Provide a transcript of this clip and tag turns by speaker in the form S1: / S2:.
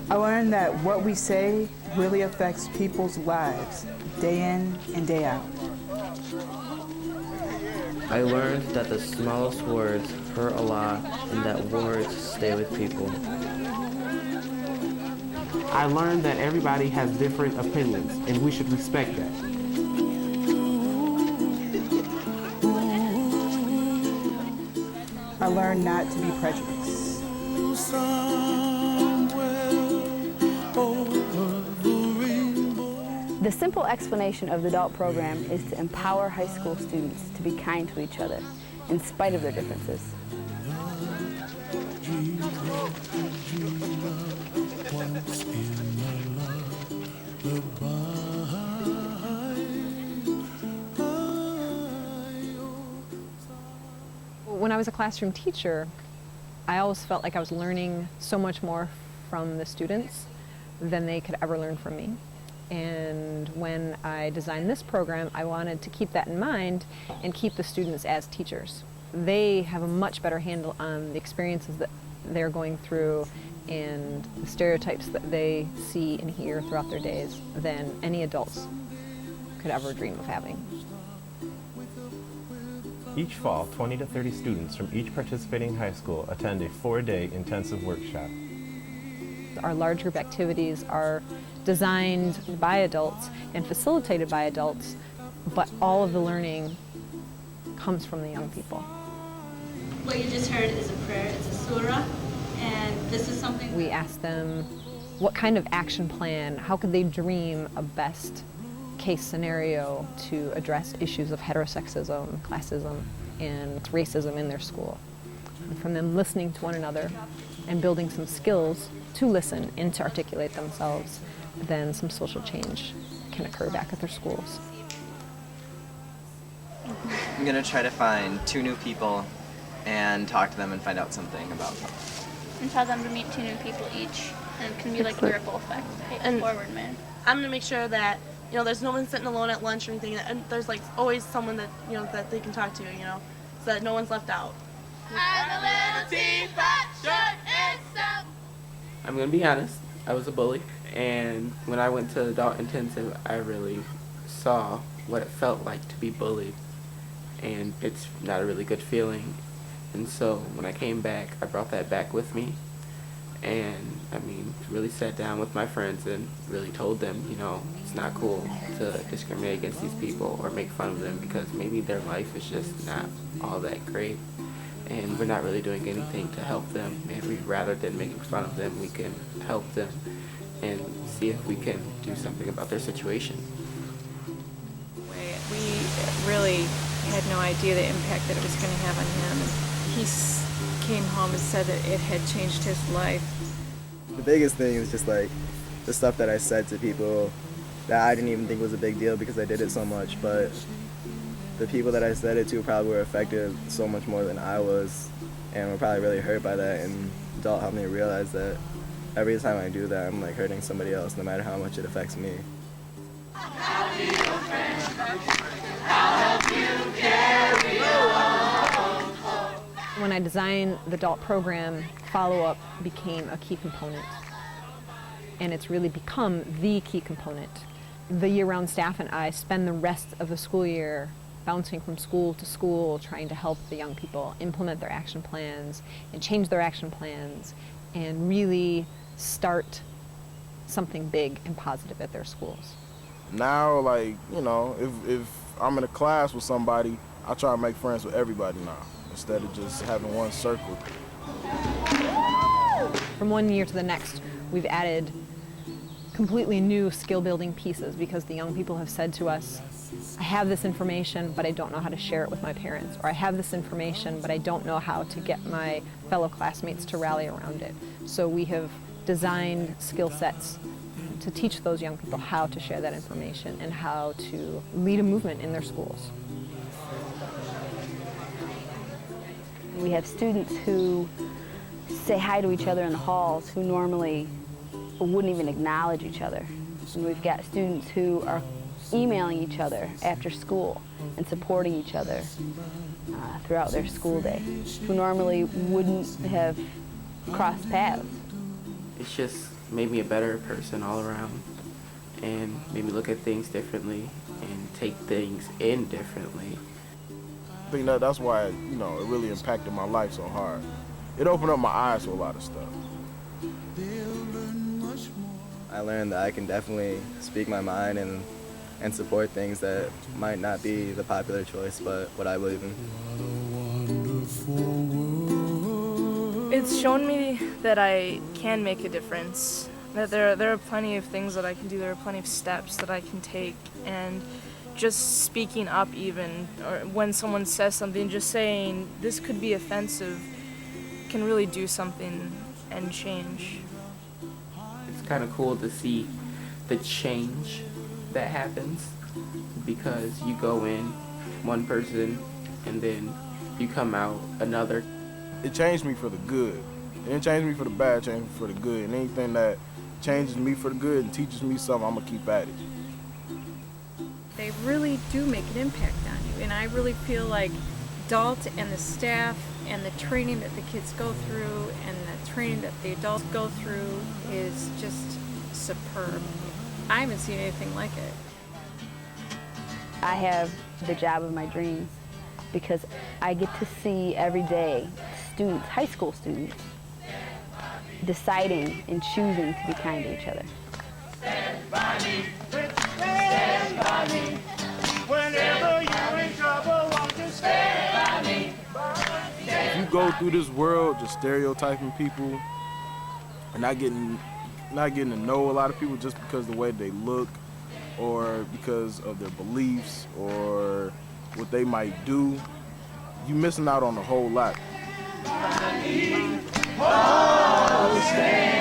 S1: I learned that what we say really affects people's lives, day in and day out.
S2: I learned that the smallest words hurt a lot and that words stay with people.
S3: I learned that everybody has different opinions and we should respect that.
S1: I learned not to be prejudiced.
S4: The simple explanation of the Dalt program is to empower high school students to be kind to each other, in spite of their differences.
S5: When I was a classroom teacher, I always felt like I was learning so much more from the students than they could ever learn from me. And when I designed this program, I wanted to keep that in mind and keep the students as teachers. They have a much better handle on the experiences that they're going through and the stereotypes that they see and hear throughout their days than any adults could ever dream of having.
S6: Each fall, 20 to 30 students from each participating high school attend a 4-day intensive workshop.
S5: Our large group activities are designed by adults and facilitated by adults, but all of the learning comes from the young people.
S7: What you just heard is a prayer, it's a surah, and this is something...
S5: We ask them what kind of action plan, how could they dream a best case scenario to address issues of heterosexism, classism, and racism in their school. And from them listening to one another and building some skills to listen and to articulate themselves, then some social change can occur back at their schools.
S8: I'm going to try to find 2 new people and talk to them and find out something about them.
S7: And tell them to meet 2 new people each, and it can be like a ripple effect. And forward, man.
S9: I'm going to make sure that, you know, there's no one sitting alone at lunch or anything, and there's like always someone that, you know, that they can talk to, you know, so that no one's left out.
S10: I'm a little teapot, short and stout.
S3: I'm going to be honest, I was a bully, and when I went to Dalt Intensive, I really saw what it felt like to be bullied, and it's not a really good feeling. And so when I came back, I brought that back with me, and I mean, really sat down with my friends and really told them, you know, it's not cool to discriminate against these people or make fun of them because maybe their life is just not all that great, and we're not really doing anything to help them. Maybe rather than making fun of them, we can help them and see if we can do something about their situation.
S11: We really had no idea the impact that it was going to have on him. And he came home and said that it had changed his life.
S12: The biggest thing was just like the stuff that I said to people that I didn't even think was a big deal because I did it so much, but the people that I said it to probably were affected so much more than I was and were probably really hurt by that, and Dalt helped me realize that every time I do that, I'm like hurting somebody else no matter how much it affects me.
S10: I'll be your friend. I'll help you carry on.
S5: When I designed the Dalt program, follow-up became a key component. And it's really become the key component. The year-round staff and I spend the rest of the school year bouncing from school to school, trying to help the young people implement their action plans and change their action plans and really start something big and positive at their schools.
S13: Now, like, you know, if I'm in a class with somebody, I try to make friends with everybody now, instead of just having one circle.
S5: From one year to the next, we've added completely new skill-building pieces because the young people have said to us, I have this information, but I don't know how to share it with my parents, or I have this information, but I don't know how to get my fellow classmates to rally around it. So we have designed skill sets to teach those young people how to share that information and how to lead a movement in their schools.
S4: We have students who say hi to each other in the halls who normally wouldn't even acknowledge each other. And we've got students who are emailing each other after school and supporting each other throughout their school day, who normally wouldn't have crossed paths.
S3: It's just made me a better person all around and made me look at things differently and take things in differently.
S13: I think that's why, you know, it really impacted my life so hard. It opened up my eyes to a lot of stuff.
S12: I learned that I can definitely speak my mind and support things that might not be the popular choice, but what I believe in.
S14: It's shown me that I can make a difference, that there are plenty of things that I can do, there are plenty of steps that I can take, and just speaking up even, or when someone says something, just saying this could be offensive, can really do something and change.
S3: It's kind of cool to see the change that happens, because you go in one person and then you come out another.
S13: It changed me for the good. It didn't change me for the bad, it changed me for the good. And anything that changes me for the good and teaches me something, I'm gonna keep at it.
S11: They really do make an impact on you, and I really feel like Dalt and the staff and the training that the kids go through and the training that the adults go through is just superb. I haven't seen anything like it.
S4: I have the job of my dreams because I get to see every day students, high school students, deciding and choosing to be kind to each other.
S10: Stand by me, stand by me. Whenever you're in trouble, won't you stand by me?
S13: If you go through this world just stereotyping people and not getting to know a lot of people just because of the way they look or because of their beliefs or what they might do, you're missing out on a whole lot.
S10: Oh, stand.